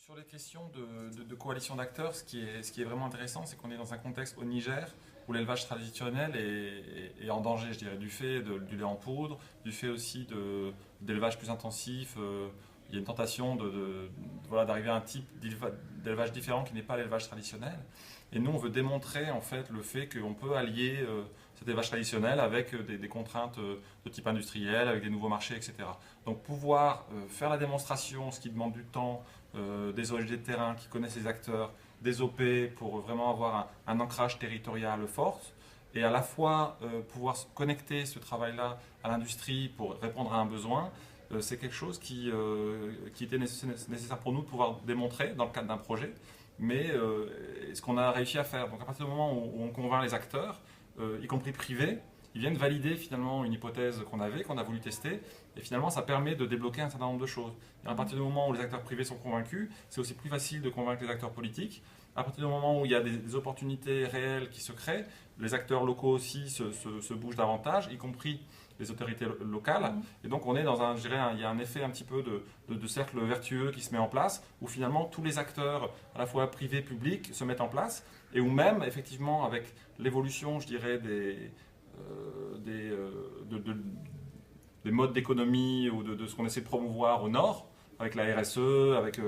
Sur les questions de coalition d'acteurs, ce qui est vraiment intéressant, c'est qu'on est dans un contexte au Niger où l'élevage traditionnel est en danger, je dirais, du fait du lait en poudre, du fait aussi d'élevage plus intensif. Il y a une tentation voilà, d'arriver à un type d'élevage différent qui n'est pas l'élevage traditionnel. Et nous, on veut démontrer en fait le fait qu'on peut allier cet élevage traditionnel avec des contraintes de type industriel, avec des nouveaux marchés, etc. Donc pouvoir faire la démonstration, ce qui demande du temps, des ONG de terrain qui connaissent les acteurs, des OP pour vraiment avoir un ancrage territorial fort et à la fois pouvoir connecter ce travail-là à l'industrie pour répondre à un besoin, c'est quelque chose qui était nécessaire pour nous de pouvoir démontrer dans le cadre d'un projet, mais ce qu'on a réussi à faire. Donc à partir du moment où on convainc les acteurs, y compris privés, ils viennent valider finalement une hypothèse qu'on avait, qu'on a voulu tester, et finalement ça permet de débloquer un certain nombre de choses. Et à partir du moment où les acteurs privés sont convaincus, c'est aussi plus facile de convaincre les acteurs politiques. À partir du moment où il y a des opportunités réelles qui se créent, les acteurs locaux aussi se bougent davantage, y compris les autorités locales. Et donc on est dans un, je dirais, il y a un effet un petit peu de cercle vertueux qui se met en place, où finalement tous les acteurs, à la fois privés, publics, se mettent en place, et où même, effectivement, avec l'évolution, je dirais, des modes d'économie ou de ce qu'on essaie de promouvoir au nord, avec la RSE, avec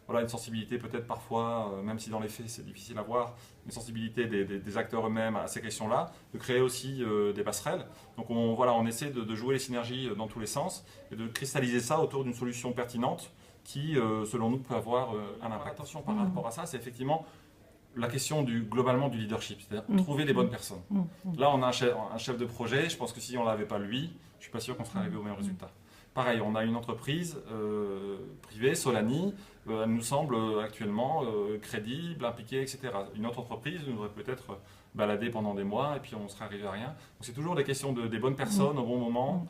voilà, une sensibilité peut-être parfois, même si dans les faits c'est difficile à voir, une sensibilité des acteurs eux-mêmes à ces questions-là, de créer aussi des passerelles. Donc voilà, on essaie de jouer les synergies dans tous les sens et de cristalliser ça autour d'une solution pertinente qui, selon nous, peut avoir un impact. Attention par rapport à ça, c'est effectivement la question globalement du leadership, c'est-à-dire trouver les bonnes personnes. Là, on a un chef de projet, je pense que si on ne l'avait pas lui, je ne suis pas sûr qu'on serait arrivé au même résultat. Pareil, on a une entreprise privée, Solani, elle nous semble actuellement crédible, impliquée, etc. Une autre entreprise nous aurait peut-être baladé pendant des mois et puis on ne serait arrivé à rien. Donc c'est toujours des questions des bonnes personnes au bon moment,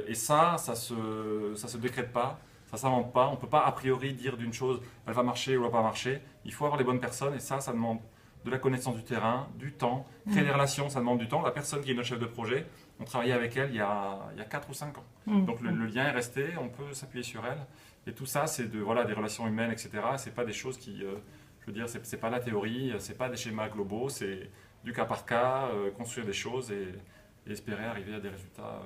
et ça se décrète pas. Ça ne s'invente pas, on ne peut pas a priori dire d'une chose, elle va marcher ou elle ne va pas marcher. Il faut avoir les bonnes personnes et ça demande de la connaissance du terrain, du temps. Créer des relations, ça demande du temps. La personne qui est notre chef de projet, on travaillait avec elle il y a 4 ou 5 ans. Donc le lien est resté, on peut s'appuyer sur elle. Et tout ça, c'est voilà, des relations humaines, etc. Ce n'est pas des choses qui, je veux dire, c'est pas la théorie, ce n'est pas des schémas globaux, c'est du cas par cas, construire des choses et espérer arriver à des résultats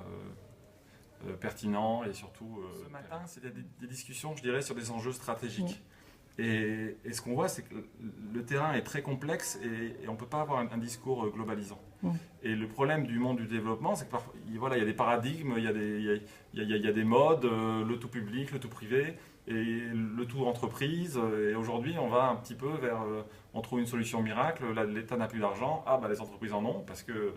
pertinent et surtout... Ce matin, c'était des discussions, je dirais, sur des enjeux stratégiques. Et ce qu'on voit, c'est que le terrain est très complexe et on ne peut pas avoir un discours globalisant. Et le problème du monde du développement, c'est que voilà, il y a des paradigmes, il y a des modes, le tout public, le tout privé, et le tout entreprise. Et aujourd'hui, on va un petit peu vers... on trouve une solution miracle, l'État n'a plus d'argent, ah bah les entreprises en ont, parce que...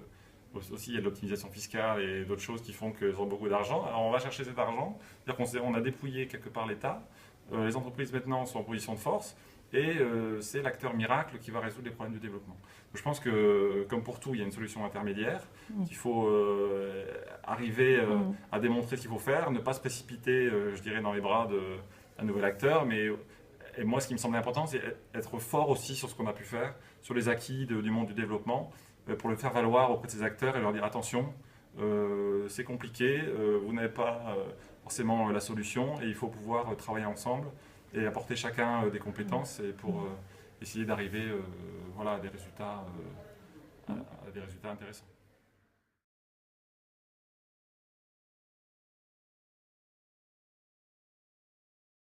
Aussi, il y a de l'optimisation fiscale et d'autres choses qui font qu'elles ont beaucoup d'argent. Alors, on va chercher cet argent. C'est-à-dire qu'on a dépouillé quelque part l'État. Les entreprises, maintenant, sont en position de force. Et c'est l'acteur miracle qui va résoudre les problèmes du développement. Donc, je pense que, comme pour tout, il y a une solution intermédiaire. Il faut arriver à démontrer ce qu'il faut faire, ne pas se précipiter, je dirais, dans les bras d'un nouvel acteur. Et moi, ce qui me semblait important, c'est être fort aussi sur ce qu'on a pu faire, sur les acquis du monde du développement, pour le faire valoir auprès de ces acteurs et leur dire attention, c'est compliqué, vous n'avez pas forcément la solution et il faut pouvoir travailler ensemble et apporter chacun des compétences et pour essayer d'arriver voilà, à des résultats intéressants.